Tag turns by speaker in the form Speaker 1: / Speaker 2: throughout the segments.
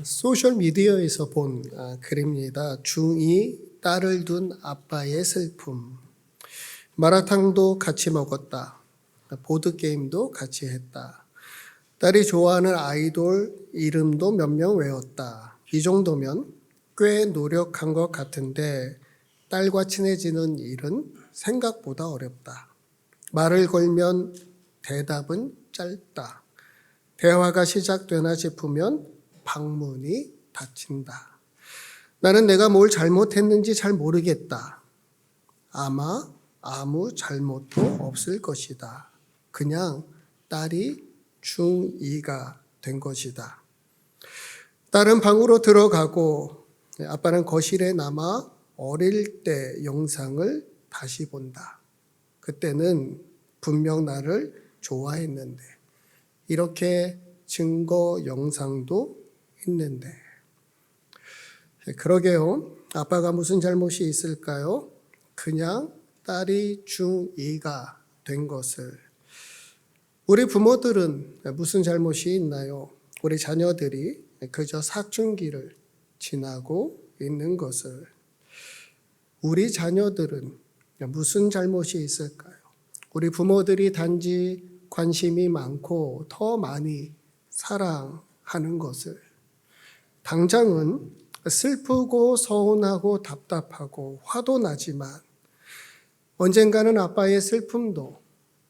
Speaker 1: 소셜 미디어에서 본 글입니다. 중2 딸을 둔 아빠의 슬픔. 마라탕도 같이 먹었다. 보드게임도 같이 했다. 딸이 좋아하는 아이돌 이름도 몇 명 외웠다. 이 정도면 꽤 노력한 것 같은데 딸과 친해지는 일은 생각보다 어렵다. 말을 걸면 대답은 짧다. 대화가 시작되나 싶으면 방문이 닫힌다. 나는 내가 뭘 잘못했는지 잘 모르겠다. 아마 아무 잘못도 없을 것이다. 그냥 딸이 중2가 된 것이다. 딸은 방으로 들어가고 아빠는 거실에 남아 어릴 때 영상을 다시 본다. 그때는 분명 나를 좋아했는데 이렇게 증거 영상도 있는데. 그러게요. 아빠가 무슨 잘못이 있을까요? 그냥 딸이 중2가 된 것을. 우리 부모들은 무슨 잘못이 있나요? 우리 자녀들이 그저 사춘기를 지나고 있는 것을. 우리 자녀들은 무슨 잘못이 있을까요? 우리 부모들이 단지 관심이 많고 더 많이 사랑하는 것을. 당장은 슬프고 서운하고 답답하고 화도 나지만 언젠가는 아빠의 슬픔도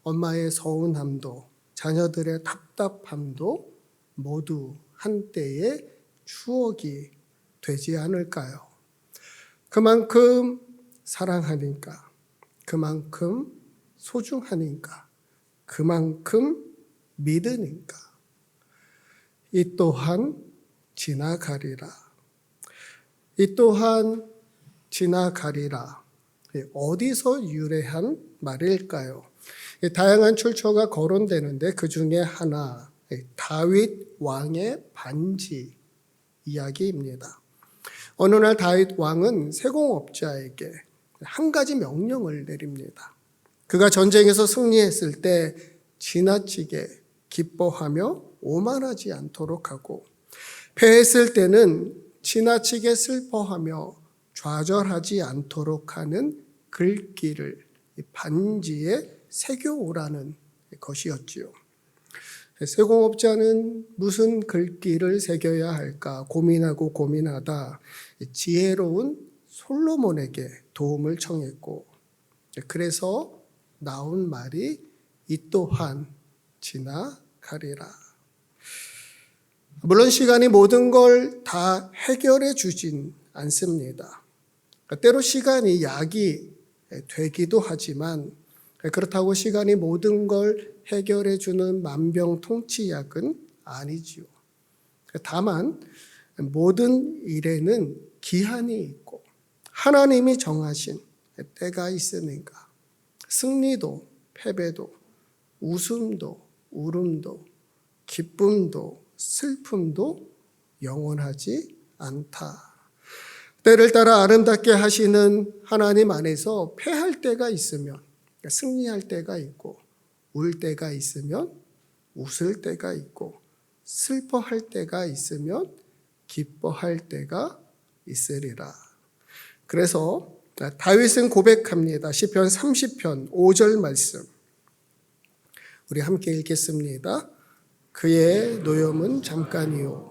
Speaker 1: 엄마의 서운함도 자녀들의 답답함도 모두 한때의 추억이 되지 않을까요? 그만큼 사랑하니까, 그만큼 소중하니까, 그만큼 믿으니까. 이 또한 지나가리라. 이 또한 지나가리라. 어디서 유래한 말일까요? 다양한 출처가 거론되는데 그 중에 하나, 다윗 왕의 반지 이야기입니다. 어느 날 다윗 왕은 세공업자에게 한 가지 명령을 내립니다. 그가 전쟁에서 승리했을 때 지나치게 기뻐하며 오만하지 않도록 하고, 패했을 때는 지나치게 슬퍼하며 좌절하지 않도록 하는 글귀를 반지에 새겨오라는 것이었지요. 세공업자는 무슨 글귀를 새겨야 할까 고민하고 고민하다 지혜로운 솔로몬에게 도움을 청했고, 그래서 나온 말이 이 또한 지나가리라. 물론 시간이 모든 걸 다 해결해 주진 않습니다. 때로 시간이 약이 되기도 하지만 그렇다고 시간이 모든 걸 해결해 주는 만병통치약은 아니지요. 다만 모든 일에는 기한이 있고 하나님이 정하신 때가 있으니까 승리도 패배도 웃음도 울음도 기쁨도 슬픔도 영원하지 않다. 때를 따라 아름답게 하시는 하나님 안에서 패할 때가 있으면 승리할 때가 있고, 울 때가 있으면 웃을 때가 있고, 슬퍼할 때가 있으면 기뻐할 때가 있으리라. 그래서 다윗은 고백합니다. 시편 30편 5절 말씀 우리 함께 읽겠습니다. 그의 노염은 잠깐이요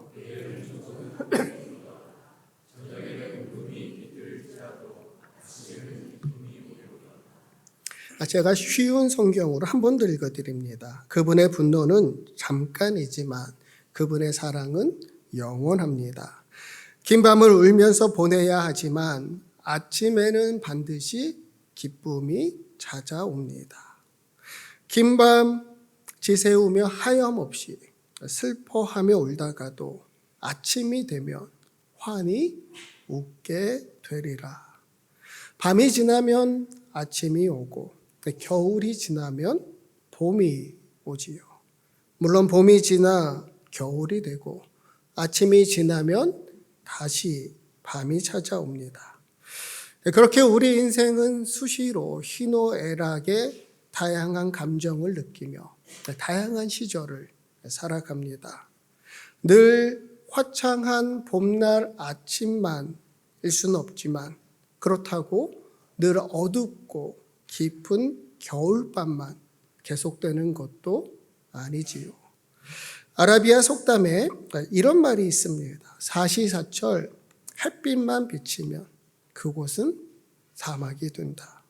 Speaker 1: 제가 쉬운 성경으로 한 번 더 읽어드립니다. 그분의 분노는 잠깐이지만 그분의 사랑은 영원합니다. 긴 밤을 울면서 보내야 하지만 아침에는 반드시 기쁨이 찾아옵니다. 긴 밤 지새우며 하염없이 슬퍼하며 울다가도 아침이 되면 환히 웃게 되리라. 밤이 지나면 아침이 오고 겨울이 지나면 봄이 오지요. 물론 봄이 지나 겨울이 되고 아침이 지나면 다시 밤이 찾아옵니다. 그렇게 우리 인생은 수시로 희노애락의 다양한 감정을 느끼며 다양한 시절을 살아갑니다. 늘 화창한 봄날 아침만일 수는 없지만 그렇다고 늘 어둡고 깊은 겨울밤만 계속되는 것도 아니지요. 아라비아 속담에 이런 말이 있습니다. 사시사철 햇빛만 비치면 그곳은 사막이 된다.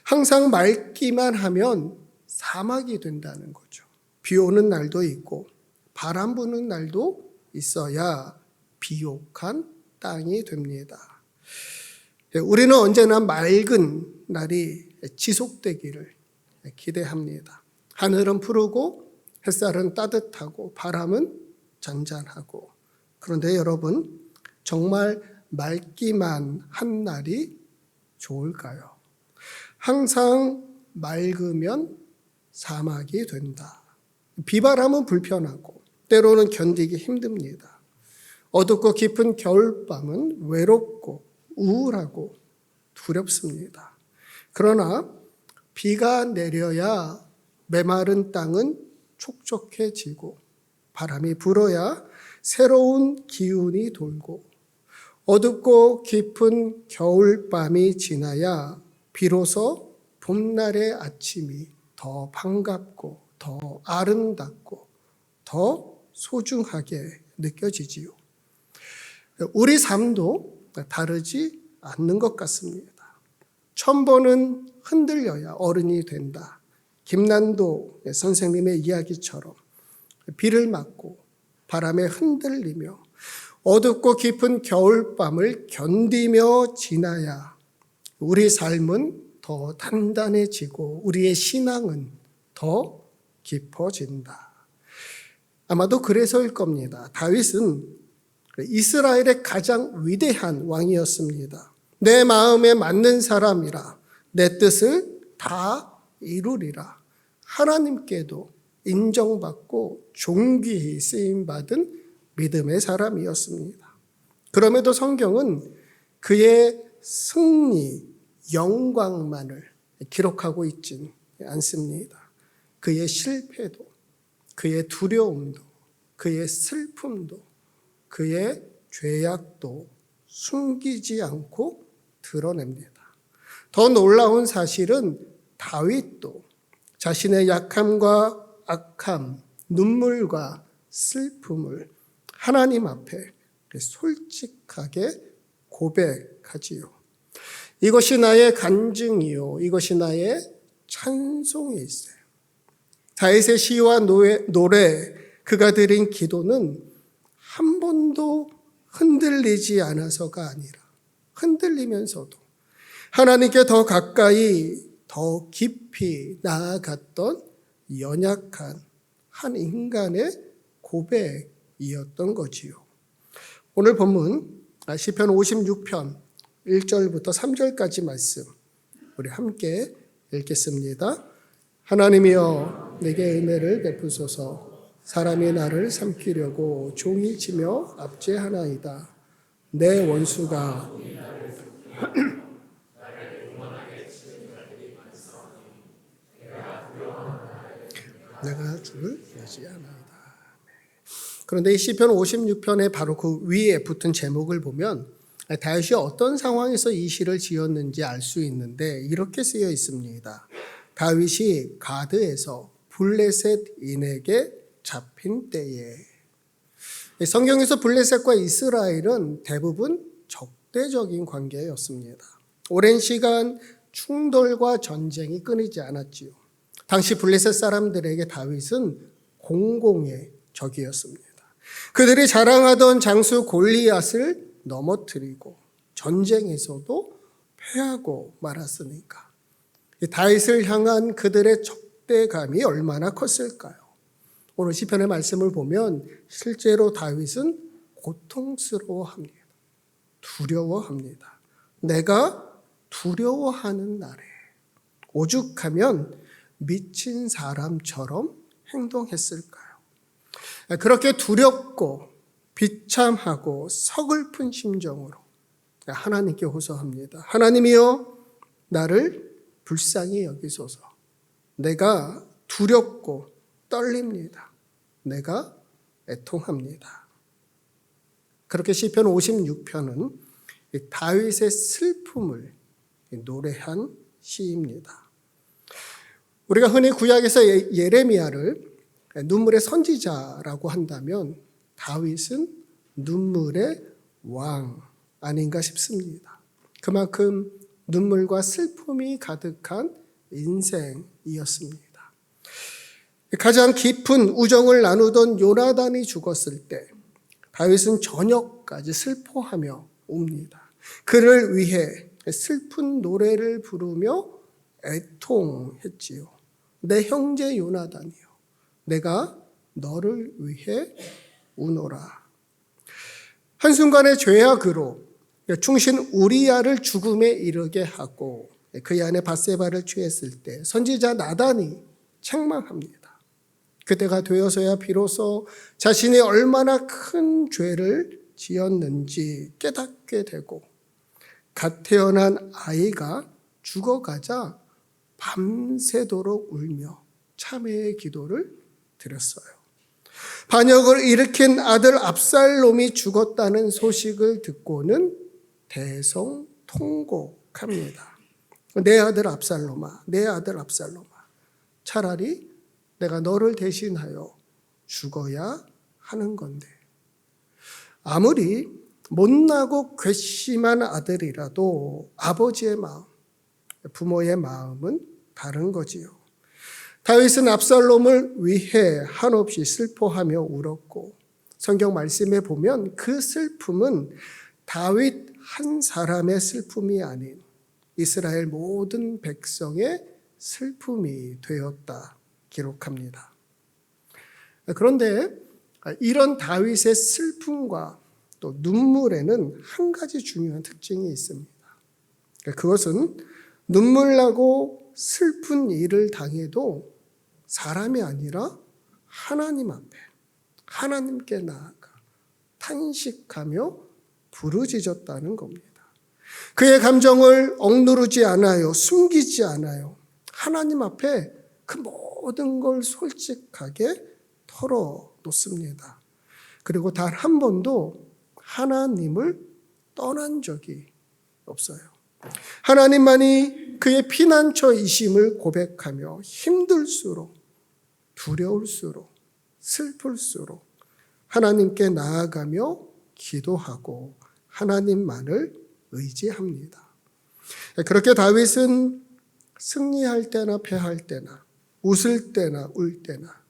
Speaker 1: 항상 맑기만 하면 사막이 된다는 거죠. 비 오는 날도 있고 바람 부는 날도 있어야 비옥한 땅이 됩니다. 우리는 언제나 맑은 날이 지속되기를 기대합니다. 하늘은 푸르고 햇살은 따뜻하고 바람은 잔잔하고, 그런데 여러분, 정말 맑기만 한 날이 좋을까요? 항상 맑으면 사막이 된다. 비바람은 불편하고 때로는 견디기 힘듭니다. 어둡고 깊은 겨울밤은 외롭고 우울하고 두렵습니다. 그러나 비가 내려야 메마른 땅은 촉촉해지고 바람이 불어야 새로운 기운이 돌고 어둡고 깊은 겨울밤이 지나야 비로소 봄날의 아침이 더 반갑고 더 아름답고 더 소중하게 느껴지지요. 우리 삶도 다르지 않는 것 같습니다. 천번은 흔들려야 어른이 된다. 김난도 선생님의 이야기처럼 비를 맞고 바람에 흔들리며 어둡고 깊은 겨울밤을 견디며 지나야 우리 삶은 더 단단해지고 우리의 신앙은 더 깊어진다. 아마도 그래서일 겁니다. 다윗은 이스라엘의 가장 위대한 왕이었습니다. 내 마음에 맞는 사람이라 내 뜻을 다 이루리라. 하나님께도 인정받고 존귀히 쓰임받은 믿음의 사람이었습니다. 그럼에도 성경은 그의 승리, 영광만을 기록하고 있진 않습니다. 그의 실패도, 그의 두려움도, 그의 슬픔도, 그의 죄악도 숨기지 않고 드러냅니다. 더 놀라운 사실은 다윗도 자신의 약함과 악함, 눈물과 슬픔을 하나님 앞에 솔직하게 고백하지요. 이것이 나의 간증이요, 이것이 나의 찬송이있어요. 다윗의 시와 노래, 그가 드린 기도는 한 번도 흔들리지 않아서가 아니라 흔들리면서도 하나님께 더 가까이, 더 깊이 나아갔던 연약한 한 인간의 고백이었던 거지요. 오늘 본문 시편 56편 1절부터 3절까지 말씀 우리 함께 읽겠습니다. 하나님이여 내게 은혜를 베푸소서. 사람이 나를 삼키려고 종이 치며 압제하나이다. 내 원수가 내가 주를 내지 않아이다. 그런데 이 시편 56편의 바로 그 위에 붙은 제목을 보면 다윗이 어떤 상황에서 이 시를 지었는지 알 수 있는데 이렇게 쓰여 있습니다. 다윗이 가드에서 블레셋인에게 잡힌 때에. 성경에서 블레셋과 이스라엘은 대부분 적대적인 관계였습니다. 오랜 시간 충돌과 전쟁이 끊이지 않았지요. 당시 블레셋 사람들에게 다윗은 공공의 적이었습니다. 그들이 자랑하던 장수 골리앗을 넘어뜨리고 전쟁에서도 패하고 말았으니까 다윗을 향한 그들의 적대감이 얼마나 컸을까요? 오늘 시편의 말씀을 보면 실제로 다윗은 고통스러워합니다. 두려워합니다. 내가 두려워하는 날에 오죽하면 미친 사람처럼 행동했을까요? 그렇게 두렵고 비참하고 서글픈 심정으로 하나님께 호소합니다. 하나님이여 나를 불쌍히 여기소서. 내가 두렵고 떨립니다. 내가 애통합니다. 그렇게 시편 56편은 다윗의 슬픔을 노래한 시입니다. 우리가 흔히 구약에서 예레미야를 눈물의 선지자라고 한다면 다윗은 눈물의 왕 아닌가 싶습니다. 그만큼 눈물과 슬픔이 가득한 인생이었습니다. 가장 깊은 우정을 나누던 요나단이 죽었을 때 다윗은 저녁까지 슬퍼하며 웁니다. 그를 위해 슬픈 노래를 부르며 애통했지요. 내 형제 요나단이요, 내가 너를 위해 우노라. 한순간의 죄악으로 충신 우리야를 죽음에 이르게 하고 그의 아내 밧세바를 취했을 때 선지자 나단이 책망합니다. 그때가 되어서야 비로소 자신이 얼마나 큰 죄를 지었는지 깨닫게 되고 갓 태어난 아이가 죽어가자 밤새도록 울며 참회의 기도를 드렸어요. 반역을 일으킨 아들 압살롬이 죽었다는 소식을 듣고는 대성통곡합니다. 내 아들 압살롬아, 내 아들 압살롬아, 차라리 내가 너를 대신하여 죽어야 하는 건데. 아무리 못나고 괘씸한 아들이라도 아버지의 마음, 부모의 마음은 다른 거지요. 다윗은 압살롬을 위해 한없이 슬퍼하며 울었고 성경 말씀에 보면 그 슬픔은 다윗 한 사람의 슬픔이 아닌 이스라엘 모든 백성의 슬픔이 되었다 기록합니다. 그런데 이런 다윗의 슬픔과 또 눈물에는 한 가지 중요한 특징이 있습니다. 그것은 눈물 나고 슬픈 일을 당해도 사람이 아니라 하나님 앞에, 하나님께 나아가 탄식하며 부르짖었다는 겁니다. 그의 감정을 억누르지 않아요. 숨기지 않아요. 하나님 앞에 그 모든 걸 솔직하게 털어놓습니다. 그리고 단 한 번도 하나님을 떠난 적이 없어요. 하나님만이 그의 피난처이심을 고백하며 힘들수록, 두려울수록, 슬플수록 하나님께 나아가며 기도하고 하나님만을 의지합니다. 그렇게 다윗은 승리할 때나 패할 때나, 웃을 때나 울 때나,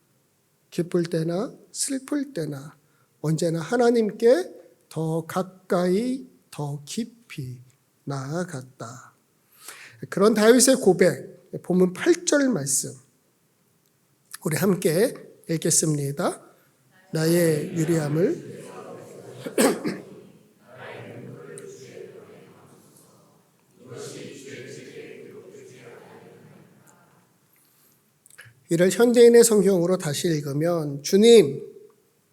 Speaker 1: 기쁠 때나 슬플 때나 언제나 하나님께 더 가까이, 더 깊이 나아갔다. 그런 다윗의 고백, 본문 8절 말씀 우리 함께 읽겠습니다. 나의 유리함을 이를 현대인의 성경으로 다시 읽으면 주님,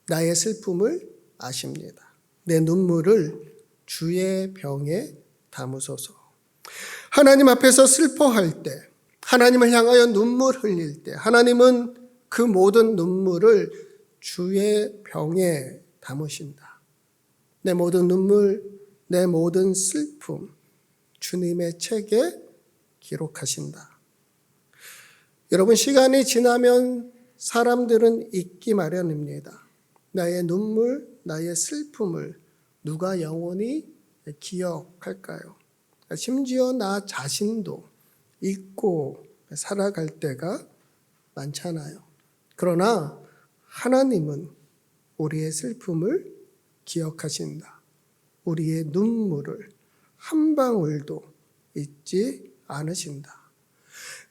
Speaker 1: 나의 슬픔을 아십니다. 내 눈물을 주의 병에 담으소서. 하나님 앞에서 슬퍼할 때, 하나님을 향하여 눈물 흘릴 때 하나님은 그 모든 눈물을 주의 병에 담으신다. 내 모든 눈물, 내 모든 슬픔 주님의 책에 기록하신다. 여러분, 시간이 지나면 사람들은 잊기 마련입니다. 나의 눈물, 나의 슬픔을 누가 영원히 기억할까요? 심지어 나 자신도 잊고 살아갈 때가 많잖아요. 그러나 하나님은 우리의 슬픔을 기억하신다. 우리의 눈물을 한 방울도 잊지 않으신다.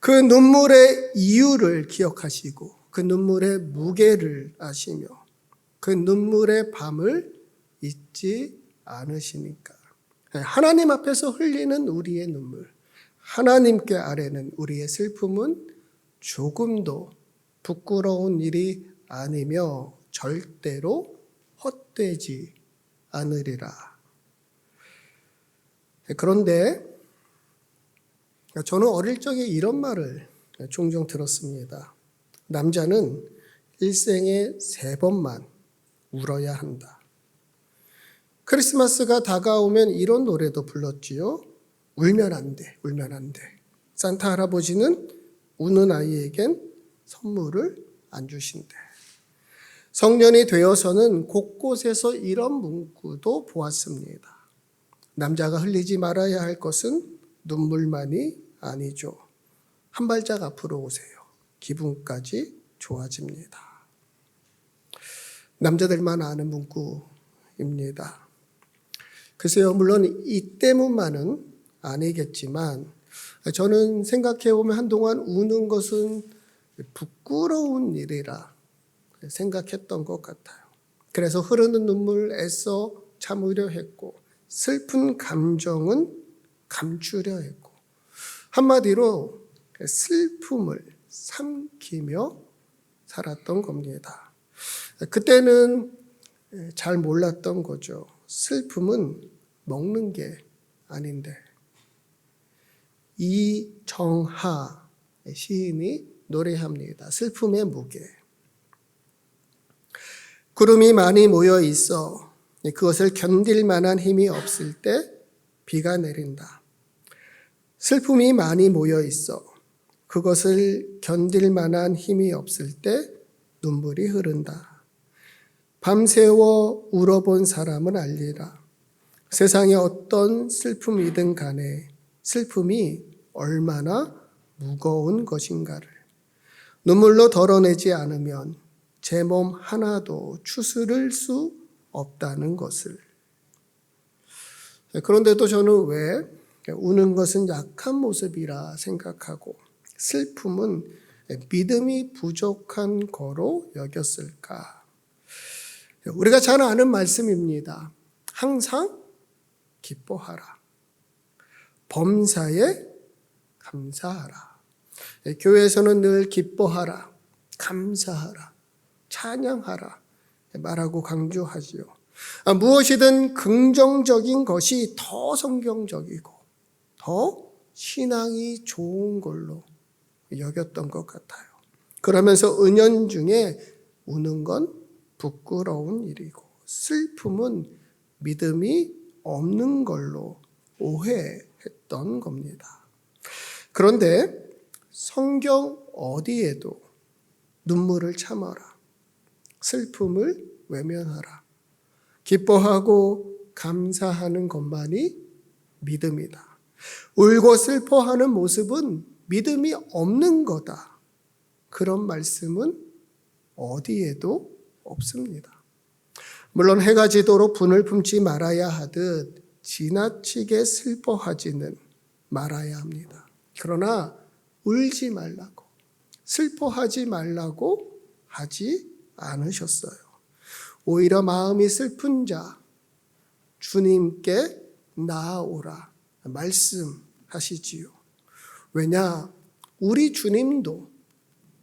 Speaker 1: 그 눈물의 이유를 기억하시고 그 눈물의 무게를 아시며 그 눈물의 밤을 잊지 않으시니까 하나님 앞에서 흘리는 우리의 눈물, 하나님께 아뢰는 우리의 슬픔은 조금도 부끄러운 일이 아니며 절대로 헛되지 않으리라. 그런데 저는 어릴 적에 이런 말을 종종 들었습니다. 남자는 일생에 3번만 울어야 한다. 크리스마스가 다가오면 이런 노래도 불렀지요. 울면 안 돼, 울면 안 돼. 산타 할아버지는 우는 아이에겐 선물을 안 주신대. 성년이 되어서는 곳곳에서 이런 문구도 보았습니다. 남자가 흘리지 말아야 할 것은 눈물만이 아니죠. 한 발짝 앞으로 오세요. 기분까지 좋아집니다. 남자들만 아는 문구입니다. 글쎄요, 물론 이 때문만은 아니겠지만 저는 생각해보면 한동안 우는 것은 부끄러운 일이라 생각했던 것 같아요. 그래서 흐르는 눈물 애써 참으려 했고 슬픈 감정은 감추려 했고 한마디로 슬픔을 삼키며 살았던 겁니다. 그때는 잘 몰랐던 거죠. 슬픔은 먹는 게 아닌데. 이정하 시인이 노래합니다. 슬픔의 무게. 구름이 많이 모여 있어 그것을 견딜 만한 힘이 없을 때 비가 내린다. 슬픔이 많이 모여 있어 그것을 견딜 만한 힘이 없을 때 눈물이 흐른다. 밤새워 울어본 사람은 알리라. 세상에 어떤 슬픔이든 간에 슬픔이 얼마나 무거운 것인가를 눈물로 덜어내지 않으면 제 몸 하나도 추스를 수 없다는 것을. 그런데도 저는 왜 우는 것은 약한 모습이라 생각하고 슬픔은 믿음이 부족한 거로 여겼을까? 우리가 잘 아는 말씀입니다. 항상 기뻐하라. 범사에 감사하라. 교회에서는 늘 기뻐하라, 감사하라, 찬양하라 말하고 강조하지요. 무엇이든 긍정적인 것이 더 성경적이고 더 신앙이 좋은 걸로 여겼던 것 같아요. 그러면서 은연중에 우는 건 부끄러운 일이고 슬픔은 믿음이 없는 걸로 오해했던 겁니다. 그런데 성경 어디에도 눈물을 참아라, 슬픔을 외면하라, 기뻐하고 감사하는 것만이 믿음이다. 울고 슬퍼하는 모습은 믿음이 없는 거다. 그런 말씀은 어디에도 없습니다. 물론 해가 지도록 분을 품지 말아야 하듯 지나치게 슬퍼하지는 말아야 합니다. 그러나 울지 말라고, 슬퍼하지 말라고 하지 않으셨어요. 오히려 마음이 슬픈 자 주님께 나아오라 말씀하시지요. 왜냐? 우리 주님도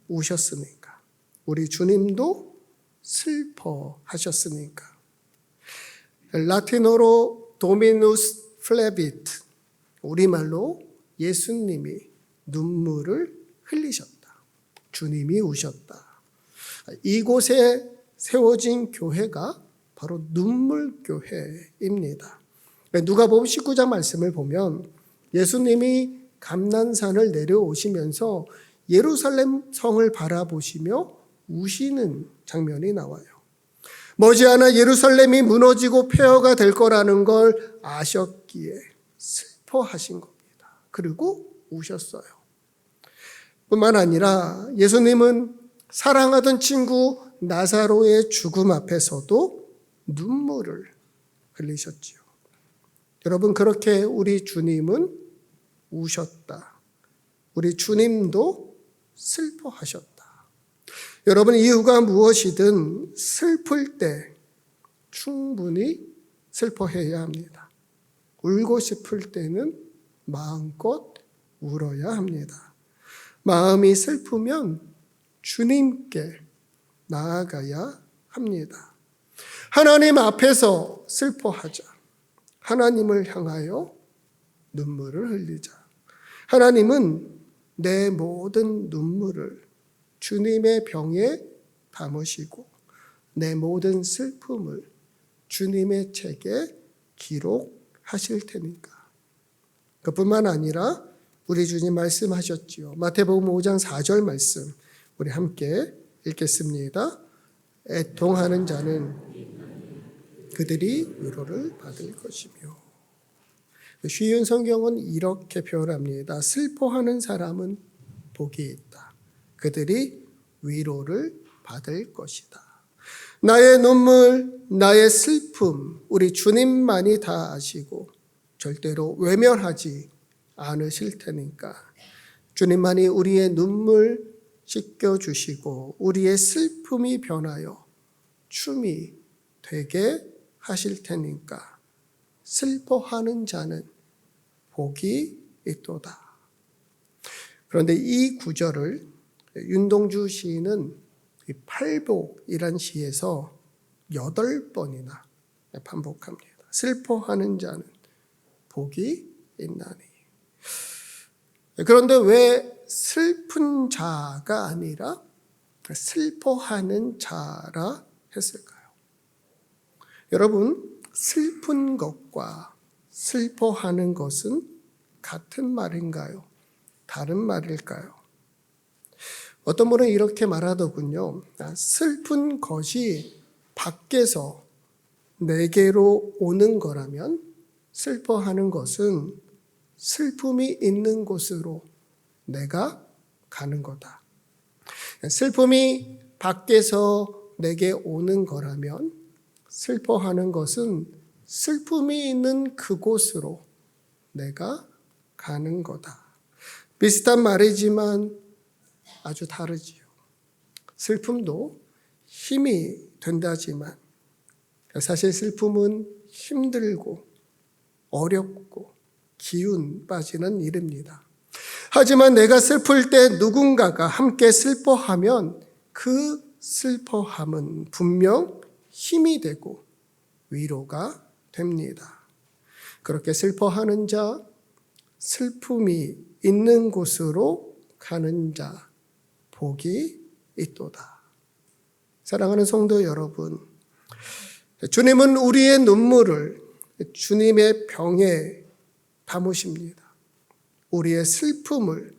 Speaker 1: 우셨으니까. 우리 주님도 슬퍼하셨으니까. 라틴어로 도미누스 플레비트, 우리말로 예수님이 눈물을 흘리셨다. 주님이 우셨다. 이곳에 세워진 교회가 바로 눈물교회입니다. 누가복음 19장 말씀을 보면 예수님이 감난산을 내려오시면서 예루살렘 성을 바라보시며 우시는 장면이 나와요. 머지않아 예루살렘이 무너지고 폐허가 될 거라는 걸 아셨기에 슬퍼하신 겁니다. 그리고 우셨어요. 뿐만 아니라 예수님은 사랑하던 친구 나사로의 죽음 앞에서도 눈물을 흘리셨지요. 여러분, 그렇게 우리 주님은 우셨다. 우리 주님도 슬퍼하셨다. 여러분, 이유가 무엇이든 슬플 때 충분히 슬퍼해야 합니다. 울고 싶을 때는 마음껏 울어야 합니다. 마음이 슬프면 주님께 나아가야 합니다. 하나님 앞에서 슬퍼하자. 하나님을 향하여 눈물을 흘리자. 하나님은 내 모든 눈물을 주님의 병에 담으시고 내 모든 슬픔을 주님의 책에 기록하실 테니까. 그뿐만 아니라 우리 주님 말씀하셨지요. 마태복음 5장 4절 말씀 우리 함께 읽겠습니다. 애통하는 자는 그들이 위로를 받을 것이며. 쉬운 성경은 이렇게 표현합니다. 슬퍼하는 사람은 복이 있다. 그들이 위로를 받을 것이다. 나의 눈물, 나의 슬픔, 우리 주님만이 다 아시고 절대로 외면하지 않으실 테니까 주님만이 우리의 눈물 씻겨주시고 우리의 슬픔이 변하여 춤이 되게 하실 테니까 슬퍼하는 자는 복이 있도다. 그런데 이 구절을 윤동주 시인은 팔복이란 시에서 8번이나 반복합니다. 슬퍼하는 자는 복이 있나니. 그런데 왜 슬픈 자가 아니라 슬퍼하는 자라 했을까요? 여러분, 슬픈 것과 슬퍼하는 것은 같은 말인가요? 다른 말일까요? 어떤 분은 이렇게 말하더군요. 슬픈 것이 밖에서 내게로 오는 거라면 슬퍼하는 것은 슬픔이 있는 곳으로 내가 가는 거다. 슬픔이 밖에서 내게 오는 거라면 슬퍼하는 것은 슬픔이 있는 그곳으로 내가 가는 거다. 비슷한 말이지만 아주 다르지요. 슬픔도 힘이 된다지만 사실 슬픔은 힘들고 어렵고 기운 빠지는 일입니다. 하지만 내가 슬플 때 누군가가 함께 슬퍼하면 그 슬퍼함은 분명 힘이 되고 위로가 됩니다. 그렇게 슬퍼하는 자, 슬픔이 있는 곳으로 가는 자, 복이 있도다. 사랑하는 성도 여러분, 주님은 우리의 눈물을 주님의 병에 담으십니다. 우리의 슬픔을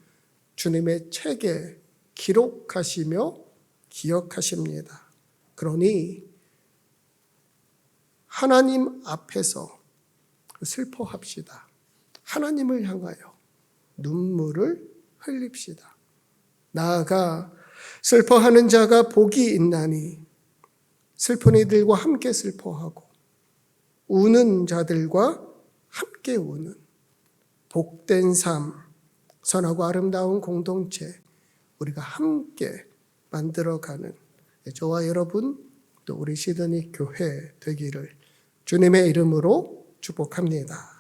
Speaker 1: 주님의 책에 기록하시며 기억하십니다. 그러니 하나님 앞에서 슬퍼합시다. 하나님을 향하여 눈물을 흘립시다. 나아가 슬퍼하는 자가 복이 있나니 슬픈 이들과 함께 슬퍼하고 우는 자들과 함께 우는 복된 삶, 선하고 아름다운 공동체 우리가 함께 만들어가는 저와 여러분 또 우리 시드니 교회 되기를 주님의 이름으로 축복합니다.